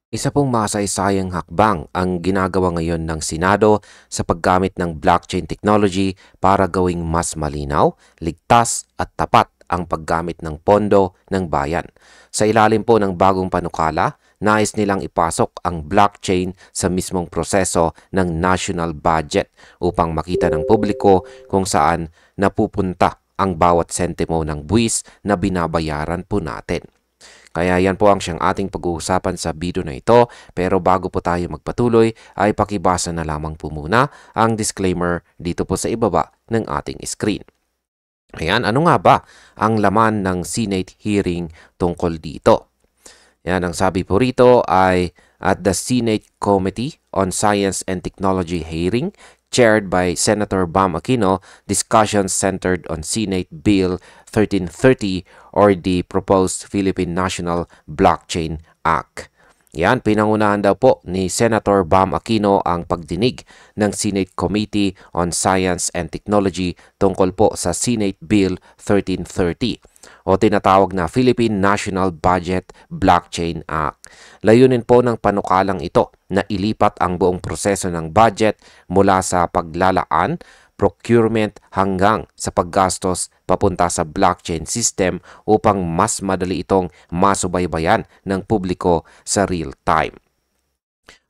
Isa pong masaysayang hakbang ang ginagawa ngayon ng Senado sa paggamit ng blockchain technology para gawing mas malinaw, ligtas at tapat ang paggamit ng pondo ng bayan. Sa ilalim po ng bagong panukala, nais nilang ipasok ang blockchain sa mismong proseso ng national budget upang makita ng publiko kung saan napupunta ang bawat sentimo ng buwis na binabayaran po natin. Kaya yan po ang siyang ating pag-uusapan sa video na ito. Pero bago po tayo magpatuloy ay pakibasa na lamang po muna ang disclaimer dito po sa ibaba ng ating screen. Ayan, ano nga ba ang laman ng Senate hearing tungkol dito? Yan, ang sabi po rito ay at the Senate Committee on Science and Technology hearing chaired by Senator Bam Aquino, discussions centered on Senate Bill 1330 or the proposed Philippine National Blockchain Act. Yan, pinangunahan daw po ni Senator Bam Aquino ang pagdinig ng Senate Committee on Science and Technology tungkol po sa Senate Bill 1330 o tinatawag na Philippine National Budget Blockchain Act. Layunin po ng panukalang ito na ilipat ang buong proseso ng budget mula sa paglalaan, procurement hanggang sa paggastos papunta sa blockchain system upang mas madali itong masubaybayan ng publiko sa real time.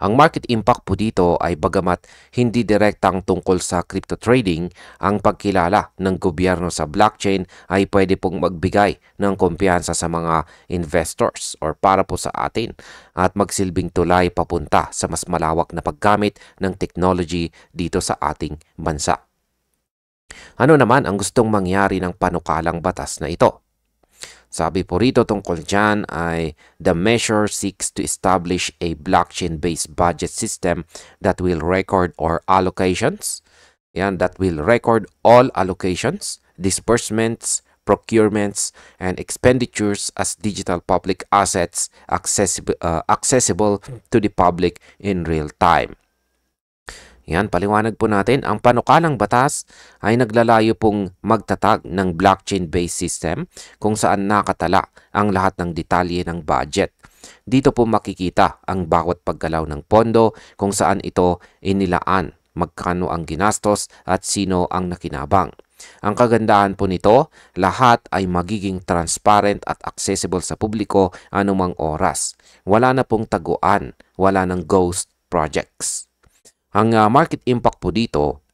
Ang market impact po dito ay bagamat hindi direktang tungkol sa crypto trading, ang pagkilala ng gobyerno sa blockchain ay pwede pong magbigay ng kumpiyansa sa mga investors or para po sa atin at magsilbing tulay papunta sa mas malawak na paggamit ng technology dito sa ating bansa. Ano naman ang gustong mangyari ng panukalang batas na ito? Sabi po rito tungkol dyan ay the measure seeks to establish a blockchain-based budget system that will record all allocations. That will record all allocations, disbursements, procurements, and expenditures as digital public assets accessible to the public in real time. Yan, paliwanag po natin, ang panukalang batas ay naglalayo pong magtatag ng blockchain-based system kung saan nakatala ang lahat ng detalye ng budget. Dito po makikita ang bawat paggalaw ng pondo kung saan ito inilaan, magkano ang ginastos at sino ang nakinabang. Ang kagandahan po nito, lahat ay magiging transparent at accessible sa publiko anumang oras. Wala na pong taguan, wala ng ghost projects. Ang market impact po dito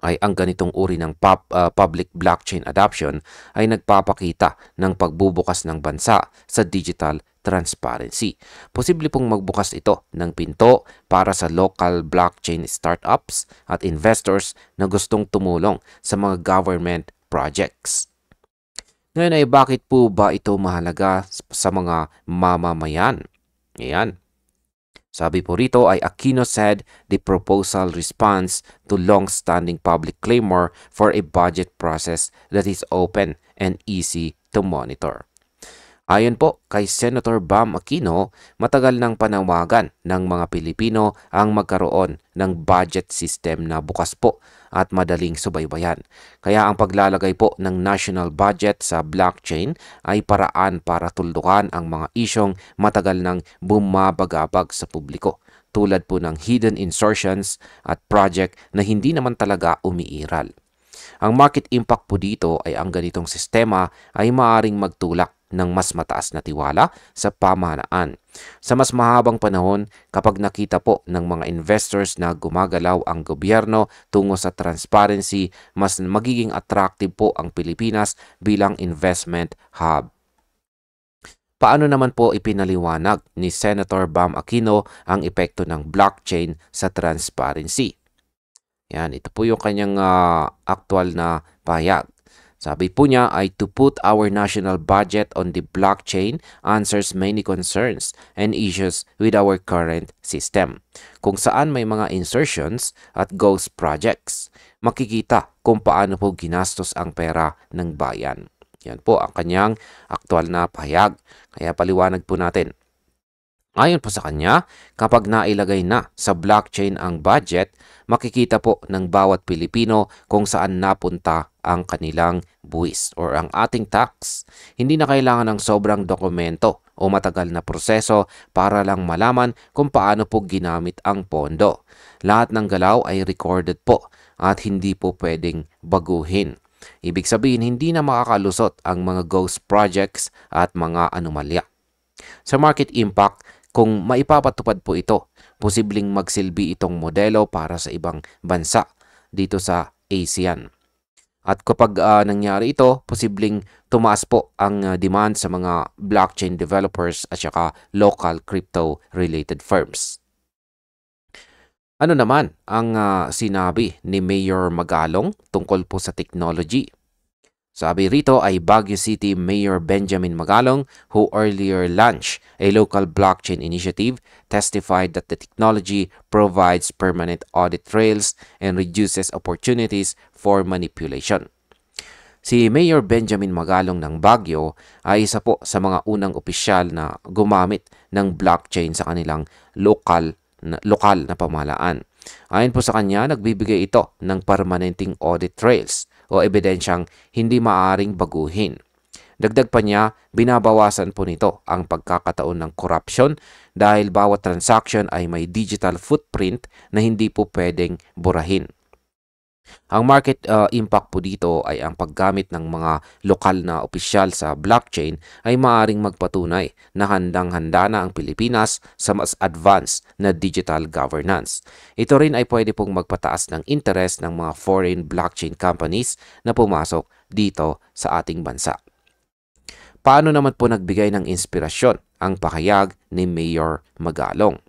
ay ang ganitong uri ng public blockchain adoption ay nagpapakita ng pagbubukas ng bansa sa digital transparency. Posible pong magbukas ito ng pinto para sa local blockchain startups at investors na gustong tumulong sa mga government projects. Ngayon ay bakit po ba ito mahalaga sa mga mamamayan? Ayan. Sabi po rito ay Aquino said the proposal responds to long-standing public clamor for a budget process that is open and easy to monitor. Ayon po kay Senator Bam Aquino, matagal nang panawagan ng mga Pilipino ang magkaroon ng budget system na bukas po at madaling subaybayan. Kaya ang paglalagay po ng national budget sa blockchain ay paraan para tuldukan ang mga isyong matagal nang bumabagabag sa publiko, tulad po ng hidden insertions at project na hindi naman talaga umiiral. Ang market impact po dito ay ang ganitong sistema ay maaaring magtulak ng mas mataas na tiwala sa pamahalaan. Sa mas mahabang panahon, kapag nakita po ng mga investors na gumagalaw ang gobyerno tungo sa transparency, mas magiging attractive po ang Pilipinas bilang investment hub. Paano naman po ipinaliwanag ni Senator Bam Aquino ang epekto ng blockchain sa transparency? Yan, ito po yung kanyang aktual na pahayag. Sabi po niya ay to put our national budget on the blockchain answers many concerns and issues with our current system. Kung saan may mga insertions at ghost projects, makikita kung paano po ginastos ang pera ng bayan. Yan po ang kanyang aktual na pahayag. Kaya paliwanag po natin. Ayon po sa kanya, kapag nailagay na sa blockchain ang budget, makikita po ng bawat Pilipino kung saan napunta ang kanilang buwis or ang ating tax. Hindi na kailangan ng sobrang dokumento o matagal na proseso para lang malaman kung paano po ginamit ang pondo. Lahat ng galaw ay recorded po at hindi po pwedeng baguhin. Ibig sabihin, hindi na makakalusot ang mga ghost projects at mga anomalya. Sa market impact, kung maipapatupad po ito, posibleng magsilbi itong modelo para sa ibang bansa dito sa ASEAN. At kapag nangyari ito, posibleng tumaas po ang demand sa mga blockchain developers at saka local crypto-related firms. Ano naman ang sinabi ni Mayor Magalong tungkol po sa technology? Sabi rito ay Baguio City Mayor Benjamin Magalong, who earlier launched a local blockchain initiative, testified that the technology provides permanent audit trails and reduces opportunities for manipulation. Si Mayor Benjamin Magalong ng Baguio ay isa po sa mga unang opisyal na gumamit ng blockchain sa kanilang lokal na pamahalaan. Ayon po sa kanya, nagbibigay ito ng permanenteng audit trails o ebidensyang hindi maaaring baguhin. Dagdag pa niya, binabawasan po nito ang pagkakataon ng corruption dahil bawat transaction ay may digital footprint na hindi po pwedeng burahin. Ang market impact po dito ay ang paggamit ng mga lokal na opisyal sa blockchain ay maaaring magpatunay na handang-handa na ang Pilipinas sa mas advanced na digital governance. Ito rin ay pwede pong magpataas ng interest ng mga foreign blockchain companies na pumasok dito sa ating bansa. Paano naman po nagbigay ng inspirasyon ang pahayag ni Mayor Magalong?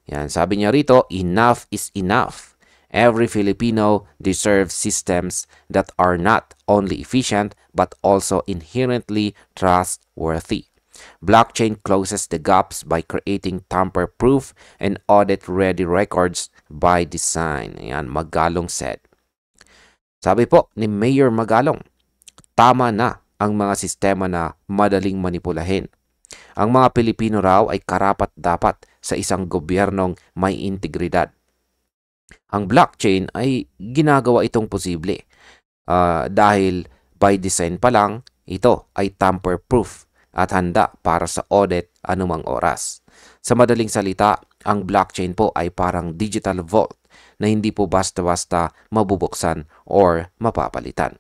Yan, sabi niya rito, enough is enough. Every Filipino deserves systems that are not only efficient but also inherently trustworthy. Blockchain closes the gaps by creating tamper-proof and audit-ready records by design. Ayan, Magalong said. Sabi po ni Mayor Magalong, tama na ang mga sistema na madaling manipulahin. Ang mga Pilipino raw ay karapat-dapat sa isang gobyernong may integridad. Ang blockchain ay ginagawa itong posible dahil by design pa lang, ito ay tamper-proof at handa para sa audit anumang oras. Sa madaling salita, ang blockchain po ay parang digital vault na hindi po basta-basta mabubuksan or mapapalitan.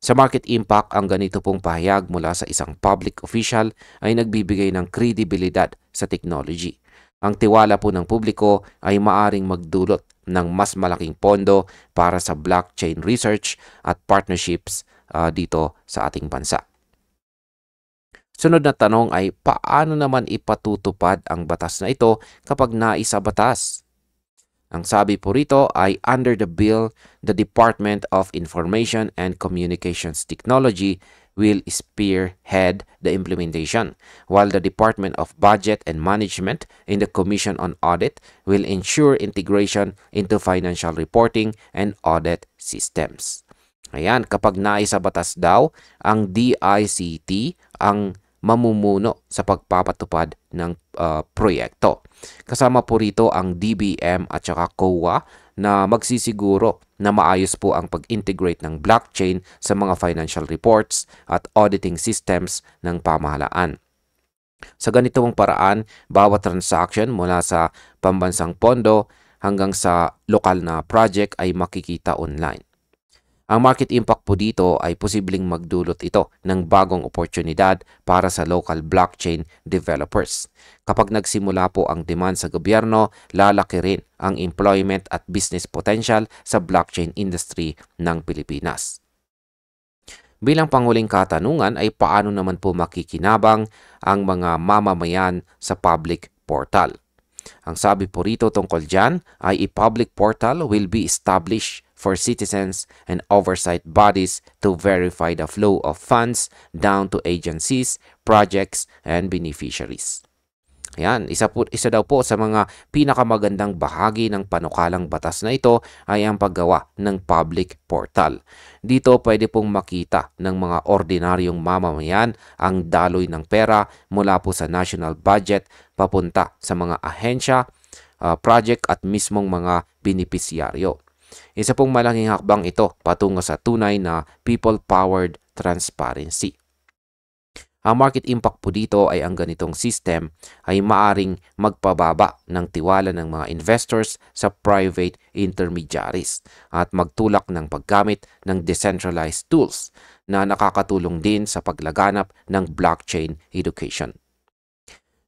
Sa market impact, ang ganito pong pahayag mula sa isang public official ay nagbibigay ng kredibilidad sa technology. Ang tiwala po ng publiko ay maaring magdulot ng mas malaking pondo para sa blockchain research at partnerships dito sa ating bansa. Sunod na tanong ay paano naman ipatutupad ang batas na ito kapag naisabatas? Ang sabi po rito ay under the bill, the Department of Information and Communications Technology will spearhead the implementation, while the Department of Budget and Management and the Commission on Audit will ensure integration into financial reporting and audit systems. Ayan, kapag naisabatas daw, ang DICT ang mamumuno sa pagpapatupad ng proyekto. Kasama po rito ang DBM at saka COA na magsisiguro na maayos po ang pag-integrate ng blockchain sa mga financial reports at auditing systems ng pamahalaan. Sa ganitong paraan, bawat transaction mula sa pambansang pondo hanggang sa lokal na project ay makikita online. Ang market impact po dito ay posibleng magdulot ito ng bagong oportunidad para sa local blockchain developers. Kapag nagsimula po ang demand sa gobyerno, lalaki rin ang employment at business potential sa blockchain industry ng Pilipinas. Bilang panguling katanungan ay paano naman po makikinabang ang mga mamamayan sa public portal? Ang sabi po rito tungkol dyan ay a-public portal will be established for citizens and oversight bodies to verify the flow of funds down to agencies, projects, and beneficiaries. Ayan, isa daw po sa mga pinakamagandang bahagi ng panukalang batas na ito ay ang paggawa ng public portal. Dito pwede pong makita ng mga ordinaryong mamamayan ang daloy ng pera mula po sa national budget papunta sa mga ahensya, project at mismong mga benepisyaryo. Isa pong malaking hakbang ito patungo sa tunay na people-powered transparency. Ang market impact po dito ay ang ganitong system ay maaring magpababa ng tiwala ng mga investors sa private intermediaries at magtulak ng paggamit ng decentralized tools na nakakatulong din sa paglaganap ng blockchain education.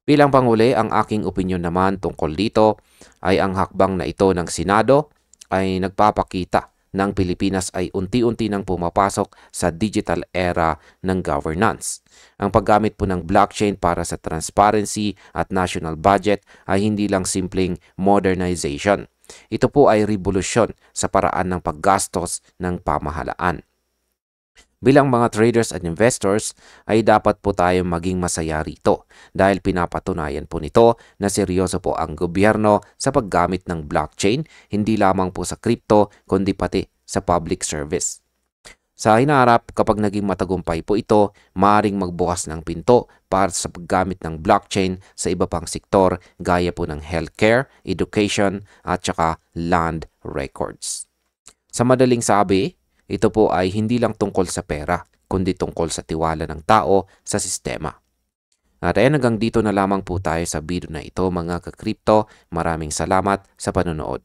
Bilang panghuli, ang aking opinyon naman tungkol dito ay ang hakbang na ito ng Senado ay nagpapakita ng Pilipinas ay unti-unti nang pumapasok sa digital era ng governance. Ang paggamit po ng blockchain para sa transparency at national budget ay hindi lang simpleng modernization. Ito po ay revolusyon sa paraan ng paggastos ng pamahalaan. Bilang mga traders at investors ay dapat po tayong maging masaya rito dahil pinapatunayan po nito na seryoso po ang gobyerno sa paggamit ng blockchain, hindi lamang po sa crypto kundi pati sa public service. Sa hinaharap, kapag naging matagumpay po ito, maaaring magbukas ng pinto para sa paggamit ng blockchain sa iba pang sektor gaya po ng healthcare, education at saka land records. Sa madaling sabi, ito po ay hindi lang tungkol sa pera, kundi tungkol sa tiwala ng tao sa sistema. At ayan, hanggang dito na lamang po tayo sa video na ito mga ka-crypto. Maraming salamat sa panonood.